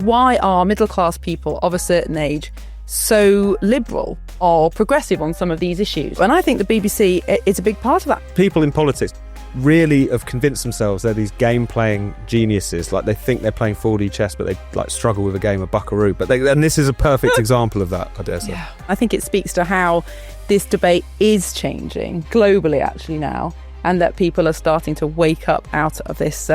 why are middle-class people of a certain age so liberal or progressive on some of these issues? And I think the BBC is a big part of that. People in politics really have convinced themselves they're these game-playing geniuses. Like, they think they're playing 4D chess, but they struggle with a game of buckaroo. And this is a perfect example of that, I dare say. Yeah. I think it speaks to how this debate is changing globally, actually, now, and that people are starting to wake up out of this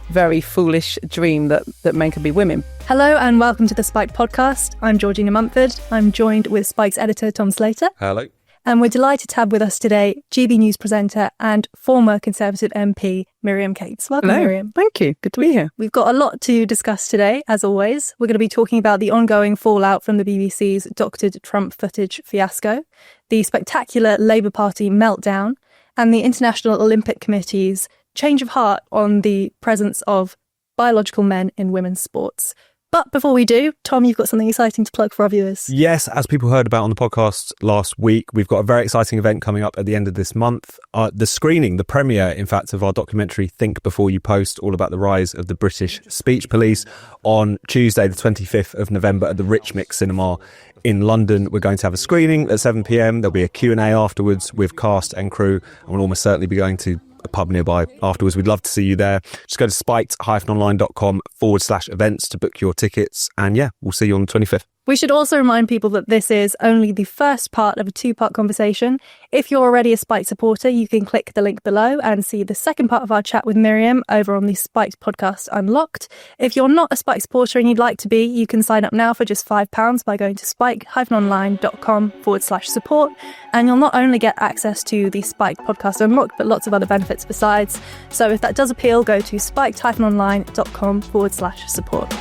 very foolish dream that men can be women. Hello and welcome to the Spike podcast. I'm Georgina Mumford. I'm joined with Spike's editor, Tom Slater. Hello. And we're delighted to have with us today GB News presenter and former Conservative MP, Miriam Cates. Welcome, Hello. Miriam. Thank you. Good to be here. We've got a lot to discuss today, as always. We're going to be talking about the ongoing fallout from the BBC's doctored Trump footage fiasco, the spectacular Labour Party meltdown, and the International Olympic Committee's change of heart on the presence of biological men in women's sports. But before we do, Tom, you've got something exciting to plug for our viewers. Yes, as people heard about on the podcast last week, we've got a very exciting event coming up at the end of this month. The screening, the premiere, in fact, of our documentary Think Before You Post, all about the rise of the British speech police, on Tuesday, the 25th of November at the Rich Mix Cinema in London. We're going to have a screening at 7 p.m. There'll be a Q&A afterwards with cast and crew, and we'll almost certainly be going to a pub nearby afterwards. We'd love to see you there. Just go to spiked-online.com/events to book your tickets. And yeah, we'll see you on the 25th. We should also remind people that this is only the first part of a two-part conversation. If you're already a Spiked supporter, you can click the link below and see the second part of our chat with Miriam over on the Spiked podcast Unlocked. If you're not a Spiked supporter and you'd like to be, you can sign up now for just £5 by going to spike-online.com/support. And you'll not only get access to the Spiked podcast Unlocked, but lots of other benefits besides. So if that does appeal, go to spiked-online.com/support.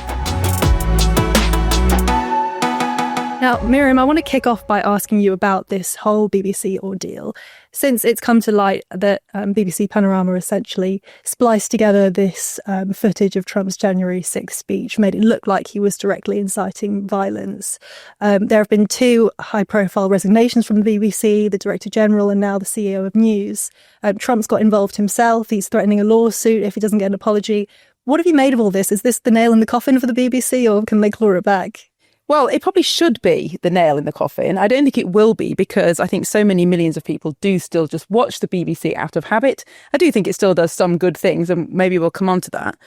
Now, Miriam, I want to kick off by asking you about this whole BBC ordeal. Since it's come to light that BBC Panorama essentially spliced together this footage of Trump's January 6th speech, made it look like he was directly inciting violence. There have been two high-profile resignations from the BBC, the Director General and now the CEO of News. Trump's got involved himself. He's threatening a lawsuit if he doesn't get an apology. What have you made of all this? Is this the nail in the coffin for the BBC, or can they claw it back? Well, it probably should be the nail in the coffin. I don't think it will be, because I think so many millions of people do still just watch the BBC out of habit. I do think it still does some good things, and maybe we'll come on to that.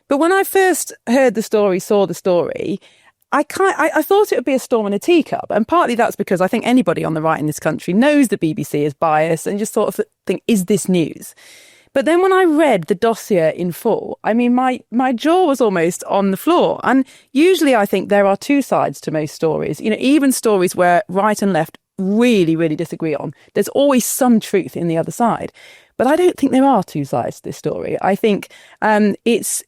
But when I first heard the story, saw the story, I thought it would be a storm in a teacup. And partly that's because I think anybody on the right in this country knows the BBC is biased and just sort of think, is this news? But then when I read the dossier in full, I mean, my jaw was almost on the floor. And usually I think there are two sides to most stories. You know, even stories where right and left really, really disagree on, there's always some truth in the other side. But I don't think there are two sides to this story. I think it's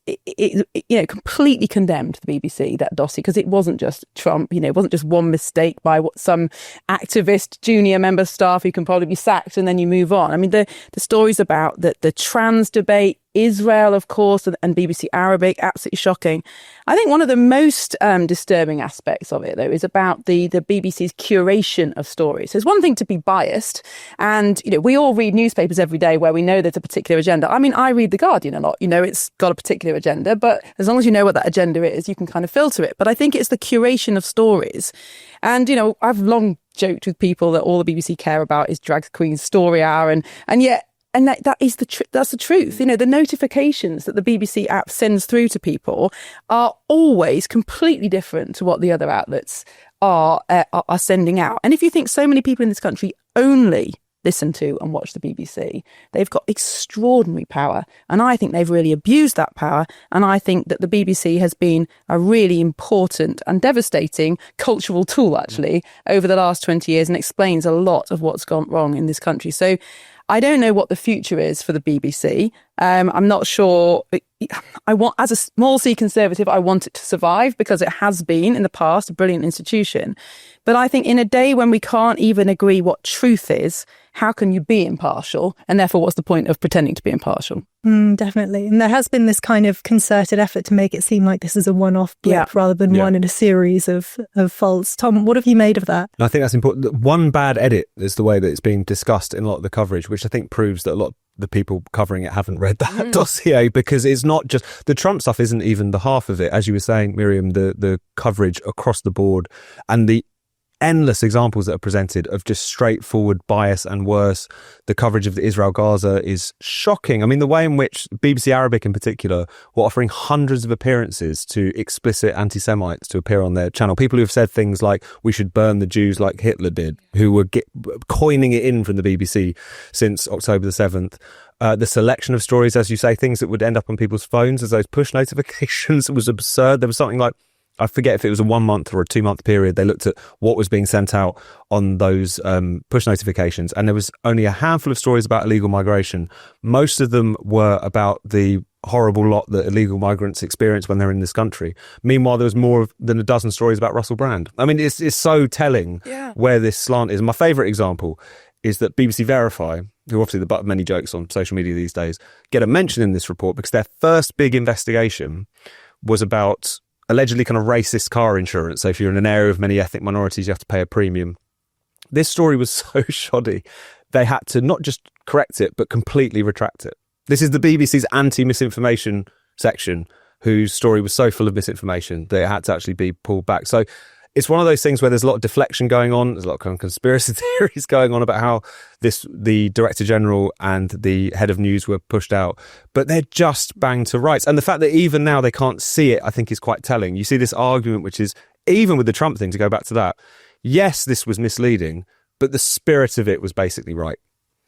completely condemned the BBC, that dossier, because it wasn't just Trump. You know, it wasn't just one mistake by some activist junior member of staff who can probably be sacked and then you move on. I mean, the stories about the trans debate, Israel, of course, and BBC Arabic, absolutely shocking. I think one of the most disturbing aspects of it, though, is about the BBC's curation of stories. So it's one thing to be biased, and you know, we all read newspapers every day where we know there's a particular agenda. I mean, I read The Guardian a lot. You know, it's got a particular agenda, but as long as you know what that agenda is, you can kind of filter it. But I think it's the curation of stories. And, you know, I've long joked with people that all the BBC care about is Drag Queen Story Hour, and yet, and that is that's the truth. You know, the notifications that the BBC app sends through to people are always completely different to what the other outlets are sending out. And if you think so many people in this country only listen to and watch the BBC, they've got extraordinary power. And I think they've really abused that power. And I think that the BBC has been a really important and devastating cultural tool, actually, over the last 20 years, and explains a lot of what's gone wrong in this country. So I don't know what the future is for the BBC. I'm not sure. As a small C Conservative, I want it to survive because it has been in the past a brilliant institution. But I think in a day when we can't even agree what truth is, how can you be impartial? And therefore, what's the point of pretending to be impartial? Definitely. And there has been this kind of concerted effort to make it seem like this is a one-off blip rather than one in a series of faults. Tom, what have you made of that? I think that's important. One bad edit is the way that it's being discussed in a lot of the coverage, which I think proves that a lot of the people covering it haven't read that dossier, because it's not just the Trump stuff isn't even the half of it. As you were saying, Miriam, the coverage across the board and the endless examples that are presented of just straightforward bias and worse. The coverage of the Israel-Gaza is shocking. I mean, the way in which BBC Arabic in particular were offering hundreds of appearances to explicit anti-Semites to appear on their channel. People who have said things like, we should burn the Jews like Hitler did, who were coining it in from the BBC since October the 7th. The selection of stories, as you say, things that would end up on people's phones as those push notifications was absurd. There was something like, I forget if it was a 1 month or a 2 month period. They looked at what was being sent out on those push notifications, and there was only a handful of stories about illegal migration. Most of them were about the horrible lot that illegal migrants experience when they're in this country. Meanwhile, there was more than a dozen stories about Russell Brand. I mean, it's so telling where this slant is. My favourite example is that BBC Verify, who are obviously the butt of many jokes on social media these days, get a mention in this report because their first big investigation was about allegedly kind of racist car insurance. So if you're in an area of many ethnic minorities, you have to pay a premium. This story was so shoddy, they had to not just correct it, but completely retract it. This is the BBC's anti-misinformation section, whose story was so full of misinformation that it had to actually be pulled back. So it's one of those things where there's a lot of deflection going on. There's a lot of kind of conspiracy theories going on about how the Director General and the head of news were pushed out, but they're just banged to rights. And the fact that even now they can't see it, I think is quite telling. You see this argument, which is, even with the Trump thing, to go back to that, yes, this was misleading, but the spirit of it was basically right.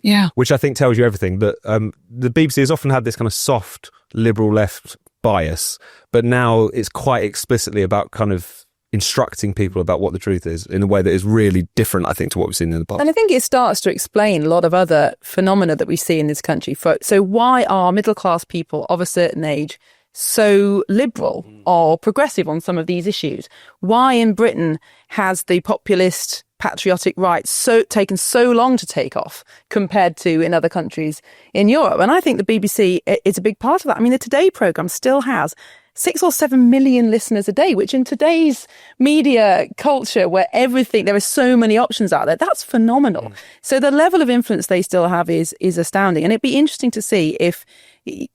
Yeah. Which I think tells you everything. But the BBC has often had this kind of soft liberal left bias, but now it's quite explicitly about kind of instructing people about what the truth is in a way that is really different, I think, to what we've seen in the past. And I think it starts to explain a lot of other phenomena that we see in this country. So why are middle-class people of a certain age so liberal or progressive on some of these issues? Why in Britain has the populist patriotic right taken so long to take off compared to in other countries in Europe? And I think the BBC is a big part of that. I mean, the Today programme still has 6 or 7 million listeners a day, which in today's media culture where there are so many options out there, that's phenomenal. So the level of influence they still have is astounding. And it'd be interesting to see if,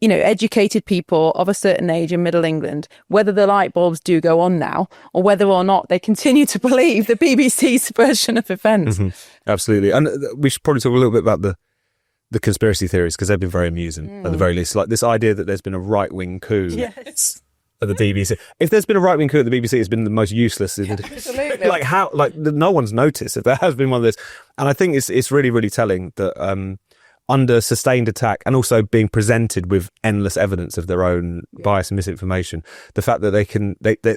educated people of a certain age in Middle England, whether the light bulbs do go on now or whether or not they continue to believe the BBC's version of events. Mm-hmm. Absolutely. And we should probably talk a little bit about the conspiracy theories, because they've been very amusing at the very least. Like this idea that there's been a right-wing coup. Yes. At the BBC. If there's been a right-wing coup at the BBC, it's been the most useless. Absolutely. No one's noticed if there has been one of this. And I think it's really, really telling that under sustained attack and also being presented with endless evidence of their own bias and misinformation, the fact that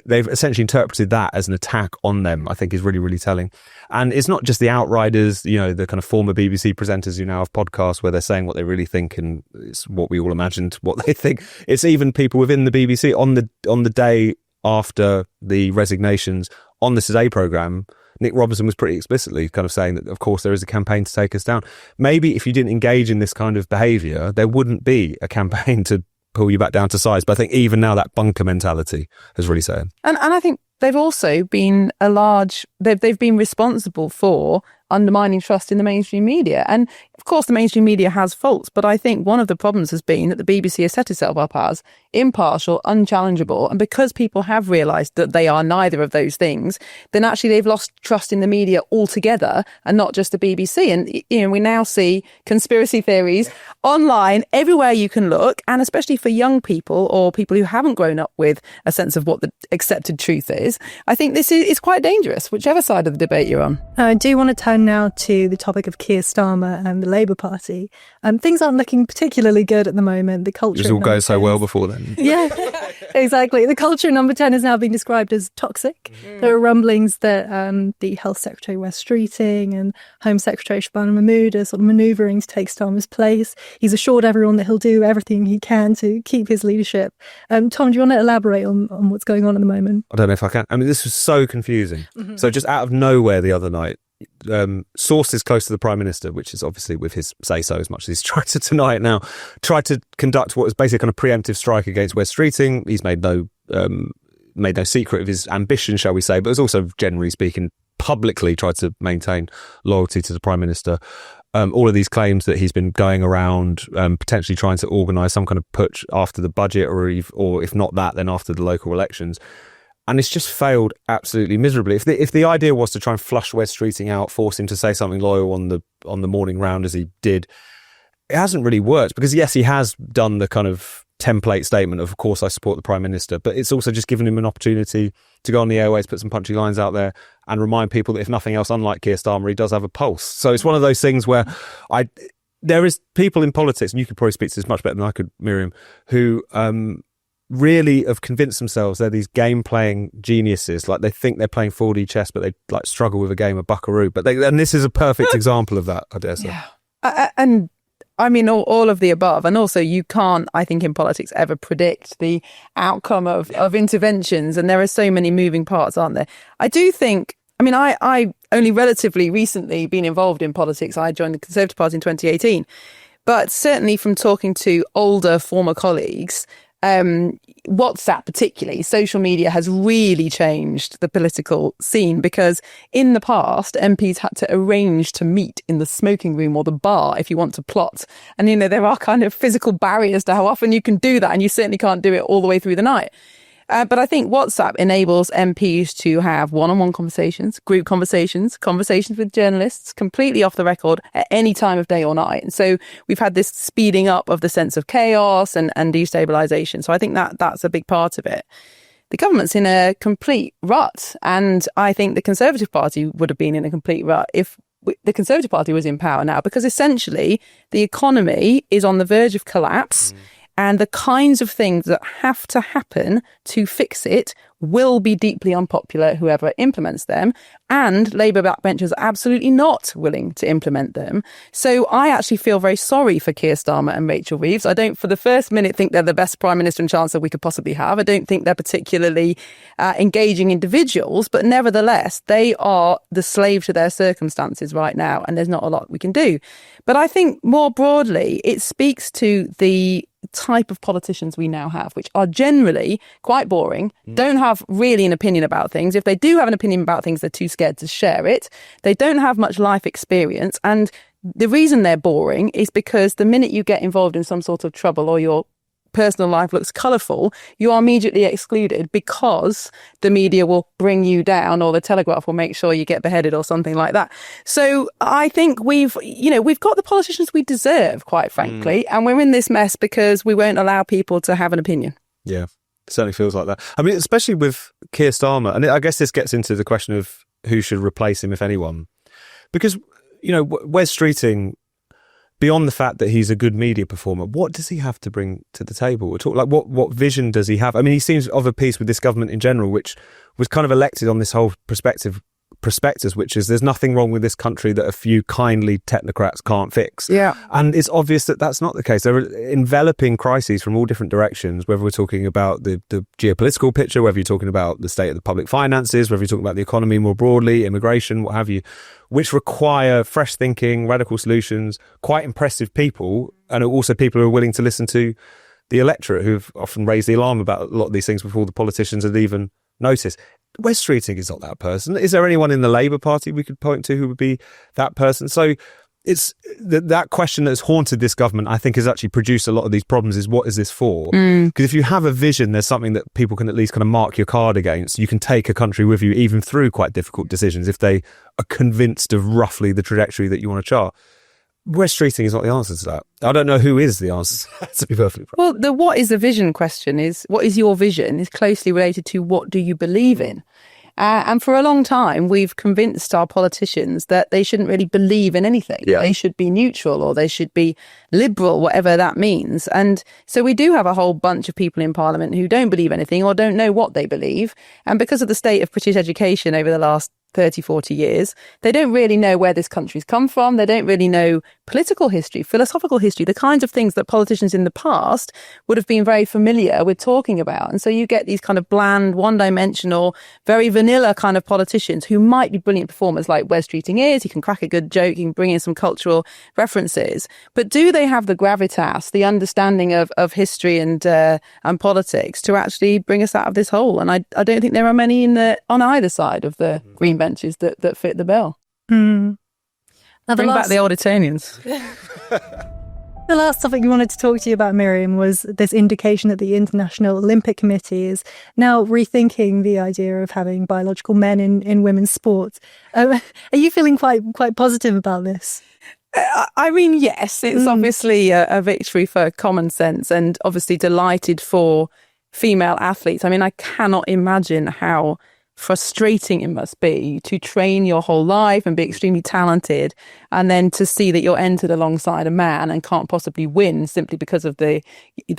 they've essentially interpreted that as an attack on them, I think is really, really telling. And it's not just the outriders, the kind of former BBC presenters who now have podcasts where they're saying what they really think, and it's what we all imagined what they think. It's even people within the BBC on the day after the resignations on the Today programme. Nick Robinson was pretty explicitly kind of saying that, of course, there is a campaign to take us down. Maybe if you didn't engage in this kind of behaviour, there wouldn't be a campaign to pull you back down to size. But I think even now that bunker mentality has really set in. And I think they've also been they've been responsible for undermining trust in the mainstream media. And of course, the mainstream media has faults, but I think one of the problems has been that the BBC has set itself up as impartial, unchallengeable. And because people have realised that they are neither of those things, then actually they've lost trust in the media altogether and not just the BBC. And, we now see conspiracy theories online everywhere you can look. And especially for young people or people who haven't grown up with a sense of what the accepted truth is, I think this is quite dangerous, whichever side of the debate you're on. I do want to turn now to the topic of Keir Starmer and the Labour Party. Things aren't looking particularly good at the moment. The culture... It was all going so well before then. Yeah, exactly. The culture at Number 10 is now being described as toxic. There are rumblings that the Health Secretary Wes Streeting and Home Secretary Shabana Mahmood are sort of manoeuvring to take Starmer's place. He's assured everyone that he'll do everything he can to keep his leadership. Tom, do you want to elaborate on what's going on at the moment? I don't know if I can. I mean, this was so confusing. Mm-hmm. So just out of nowhere the other night, sources close to the Prime Minister, which is obviously with his say-so as much as he's tried to deny it now, tried to conduct what is basically a kind of preemptive strike against Wes Streeting. He's made no secret of his ambition, shall we say, but has also, generally speaking, publicly tried to maintain loyalty to the Prime Minister. all of these claims that he's been going around potentially trying to organise some kind of putsch after the budget, or if not that, then after the local elections. And it's just failed absolutely miserably. If the idea was to try and flush Wes Streeting out, force him to say something loyal on the morning round as he did, it hasn't really worked, because yes, he has done the kind of template statement of course I support the Prime Minister, but it's also just given him an opportunity to go on the airways, put some punchy lines out there and remind people that if nothing else, unlike Keir Starmer, he does have a pulse. So it's one of those things where there is people in politics, and you could probably speak to this much better than I could, Miriam, who really have convinced themselves they're these game playing geniuses. Like they think they're playing 4D chess, but they like struggle with a game of buckaroo. And this is a perfect example of that, I dare say. Yeah. And I mean, all of the above. And also you can't, I think, in politics ever predict the outcome of interventions. And there are so many moving parts, aren't there? I do think, I mean, I only relatively recently been involved in politics. I joined the Conservative Party in 2018. But certainly from talking to older former colleagues, WhatsApp particularly, social media has really changed the political scene, because in the past, MPs had to arrange to meet in the smoking room or the bar if you want to plot. And, you know, there are kind of physical barriers to how often you can do that, and you certainly can't do it all the way through the night. But I think WhatsApp enables MPs to have one-on-one conversations, group conversations, conversations with journalists, completely off the record at any time of day or night. And so we've had this speeding up of the sense of chaos and destabilisation. So I think that's a big part of it. The government's in a complete rut. And I think the Conservative Party would have been in a complete rut if the Conservative Party was in power now, because essentially the economy is on the verge of collapse. And the kinds of things that have to happen to fix it will be deeply unpopular, whoever implements them. And Labour backbenchers are absolutely not willing to implement them. So I actually feel very sorry for Keir Starmer and Rachel Reeves. I don't for the first minute think they're the best Prime Minister and Chancellor we could possibly have. I don't think they're particularly engaging individuals, but nevertheless, they are the slave to their circumstances right now. And there's not a lot we can do. But I think more broadly, it speaks to the type of politicians we now have, which are generally quite boring, don't have really an opinion about things. If they do have an opinion about things, they're too scared to share it. They don't have much life experience. And the reason they're boring is because the minute you get involved in some sort of trouble or your personal life looks colourful, you are immediately excluded because the media will bring you down, or the Telegraph will make sure you get beheaded or something like that. So I think we've got the politicians we deserve, quite frankly, and we're in this mess because we won't allow people to have an opinion. Yeah, it certainly feels like that. I mean, especially with Keir Starmer, and I guess this gets into the question of who should replace him, if anyone, because, you know, Wes Streeting, beyond the fact that he's a good media performer, what does he have to bring to the table? What vision does he have? I mean, he seems of a piece with this government in general, which was kind of elected on this whole prospectus, which is there's nothing wrong with this country that a few kindly technocrats can't fix. Yeah. And it's obvious that that's not the case. There are enveloping crises from all different directions, whether we're talking about the geopolitical picture, whether you're talking about the state of the public finances, whether you're talking about the economy more broadly, immigration, what have you, which require fresh thinking, radical solutions, quite impressive people, and also people who are willing to listen to the electorate, who've often raised the alarm about a lot of these things before the politicians had even noticed. Wes Streeting is not that person. Is there anyone in the Labour Party we could point to who would be that person? So it's that question that's haunted this government, I think, has actually produced a lot of these problems, is what is this for? Because if you have a vision, there's something that people can at least kind of mark your card against. You can take a country with you even through quite difficult decisions if they are convinced of roughly the trajectory that you want to chart. Wes Streeting is not the answer to that. I don't know who is the answer, to be perfectly frank. Well, the what is the vision question is, what is your vision, is closely related to what do you believe in? And for a long time, we've convinced our politicians that they shouldn't really believe in anything. Yeah. They should be neutral, or they should be liberal, whatever that means. And so we do have a whole bunch of people in Parliament who don't believe anything or don't know what they believe. And because of the state of British education over the last 30, 40 years, they don't really know where this country's come from. They don't really know political history, philosophical history, the kinds of things that politicians in the past would have been very familiar with talking about. And so you get these kind of bland, one-dimensional, very vanilla kind of politicians who might be brilliant performers, like Wes Streeting is. He can crack a good joke, he can bring in some cultural references. But do they have the gravitas, the understanding of history and politics to actually bring us out of this hole? And I don't think there are many on either side of the green benches that fit the bill. Now, Bring back the old Etonians. The last topic we wanted to talk to you about, Miriam, was this indication that the International Olympic Committee is now rethinking the idea of having biological men in women's sports. Are you feeling quite positive about this? I mean, yes, it's obviously a victory for common sense, and obviously delighted for female athletes. I mean, I cannot imagine how frustrating it must be to train your whole life and be extremely talented, and then to see that you're entered alongside a man and can't possibly win simply because of the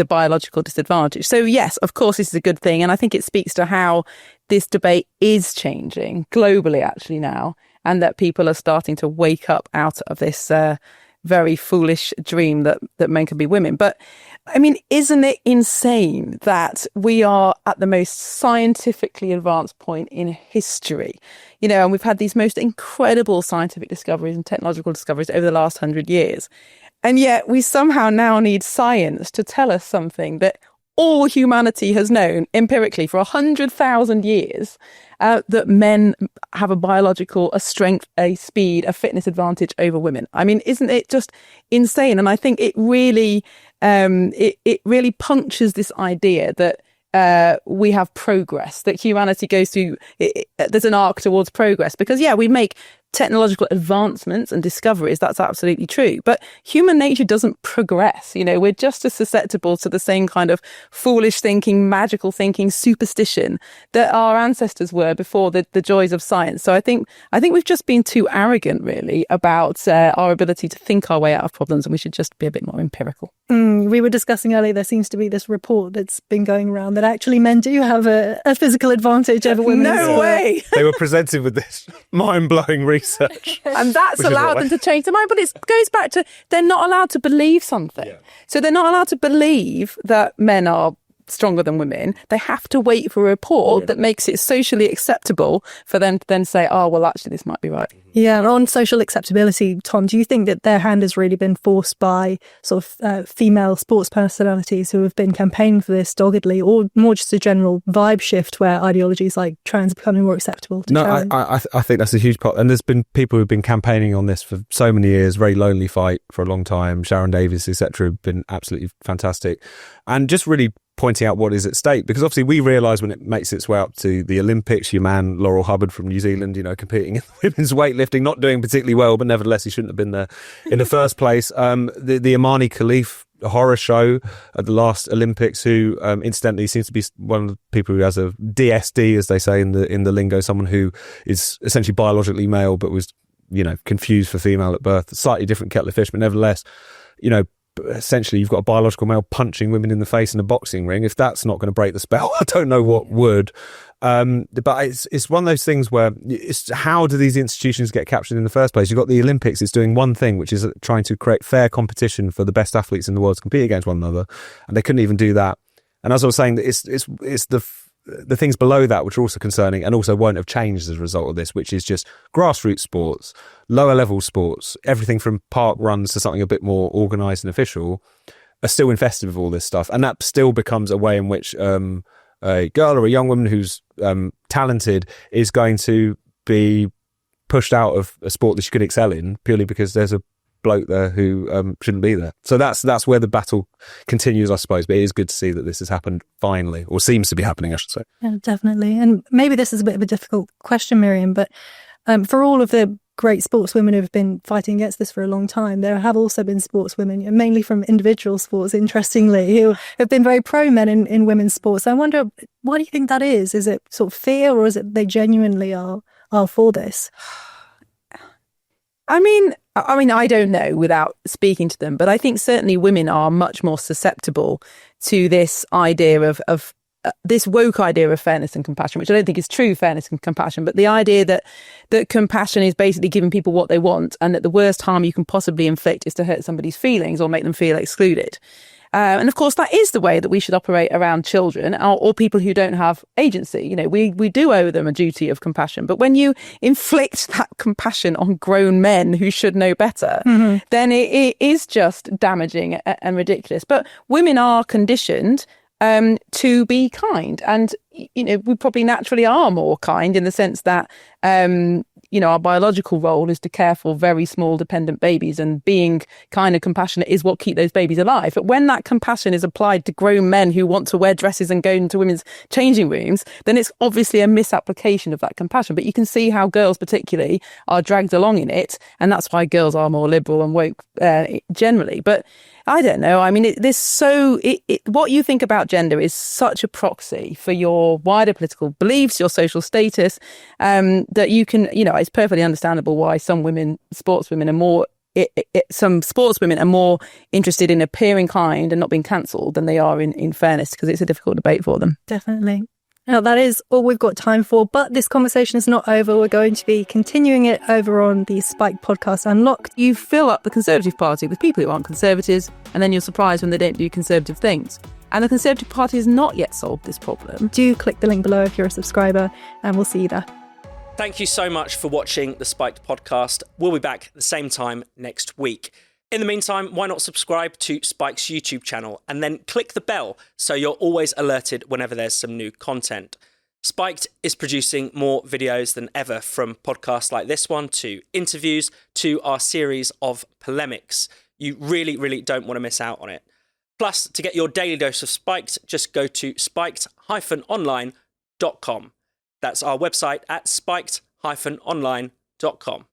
biological disadvantage. So yes, of course, this is a good thing, and I think it speaks to how this debate is changing globally actually now, and that people are starting to wake up out of this very foolish dream that men can be women. But I mean, isn't it insane that we are at the most scientifically advanced point in history? You know, and we've had these most incredible scientific discoveries and technological discoveries over the last 100 years. And yet we somehow now need science to tell us something that all humanity has known empirically for 100,000 years, that men have a strength, a speed, a fitness advantage over women. I mean, isn't it just insane? And I think it really, it really punctures this idea that we have progress, that humanity goes through, there's an arc towards progress. Because, yeah, we make technological advancements and discoveries, that's absolutely true. But human nature doesn't progress. You know, we're just as susceptible to the same kind of foolish thinking, magical thinking, superstition that our ancestors were before the joys of science. So I think we've just been too arrogant, really, about our ability to think our way out of problems, and we should just be a bit more empirical. We were discussing earlier, there seems to be this report that's been going around that actually men do have a physical advantage over women. No way! They were presented with this mind-blowing research. And that's allowed them to change their mind. But it goes back to, they're not allowed to believe something. Yeah. So they're not allowed to believe that men are stronger than women. They have to wait for a report that makes it socially acceptable for them to then say, oh, well, actually, this might be right. Yeah, on social acceptability, Tom, do you think that their hand has really been forced by sort of female sports personalities who have been campaigning for this doggedly, or more just a general vibe shift where ideologies like trans are becoming more acceptable to challenge? I think that's a huge part. And there's been people who've been campaigning on this for so many years, very lonely fight for a long time. Sharon Davis, etc., have been absolutely fantastic. And just really pointing out what is at stake, because obviously we realise when it makes its way up to the Olympics, your man Laurel Hubbard from New Zealand, you know, competing in women's weightlifting, not doing particularly well, but nevertheless he shouldn't have been there in the first place. The Imani Khalif horror show at the last Olympics, who incidentally seems to be one of the people who has a DSD, as they say in the lingo, someone who is essentially biologically male but was, you know, confused for female at birth. Slightly different kettle of fish, but nevertheless, you know, essentially you've got a biological male punching women in the face in a boxing ring. If that's not going to break the spell, I don't know what would. But it's one of those things where it's, how do these institutions get captured in the first place? You've got the Olympics, it's doing one thing, which is trying to create fair competition for the best athletes in the world to compete against one another, and they couldn't even do that. And as I was saying, it's the things below that which are also concerning and also won't have changed as a result of this, which is just grassroots sports, lower level sports, everything from park runs to something a bit more organised and official, are still infested with all this stuff. And that still becomes a way in which a girl or a young woman who's talented is going to be pushed out of a sport that she could excel in purely because there's a bloke there who shouldn't be there. So that's where the battle continues, I suppose. But it is good to see that this has happened finally, or seems to be happening, I should say. Yeah, definitely. And maybe this is a bit of a difficult question, Miriam, but for all of the great sportswomen who have been fighting against this for a long time, there have also been sportswomen, mainly from individual sports, interestingly, who have been very pro-men in women's sports. I wonder, why do you think that is? Is it sort of fear, or is it they genuinely are for this? I mean, I don't know without speaking to them, but I think certainly women are much more susceptible to this idea of this woke idea of fairness and compassion, which I don't think is true fairness and compassion, but the idea that compassion is basically giving people what they want, and that the worst harm you can possibly inflict is to hurt somebody's feelings or make them feel excluded. And of course, that is the way that we should operate around children or people who don't have agency. You know, we do owe them a duty of compassion. But when you inflict that compassion on grown men who should know better, then it is just damaging and ridiculous. But women are conditioned to be kind. And, you know, we probably naturally are more kind in the sense that, our biological role is to care for very small dependent babies, and being kind and compassionate is what keep those babies alive. But when that compassion is applied to grown men who want to wear dresses and go into women's changing rooms, then it's obviously a misapplication of that compassion. But you can see how girls particularly are dragged along in it, and that's why girls are more liberal and woke generally. But I don't know. I mean, what you think about gender is such a proxy for your wider political beliefs, your social status, that you can, it's perfectly understandable why some sportswomen are more interested in appearing kind and not being cancelled than they are in fairness, because it's a difficult debate for them. Definitely. Now, that is all we've got time for, but this conversation is not over. We're going to be continuing it over on the Spiked podcast Unlocked. You fill up the Conservative Party with people who aren't Conservatives, and then you're surprised when they don't do Conservative things. And the Conservative Party has not yet solved this problem. Do click the link below if you're a subscriber, and we'll see you there. Thank you so much for watching the Spiked podcast. We'll be back at the same time next week. In the meantime, why not subscribe to Spike's YouTube channel and then click the bell so you're always alerted whenever there's some new content. Spiked is producing more videos than ever, from podcasts like this one to interviews to our series of polemics. You really, really don't want to miss out on it. Plus, to get your daily dose of Spiked, just go to spiked-online.com. That's our website at spiked-online.com.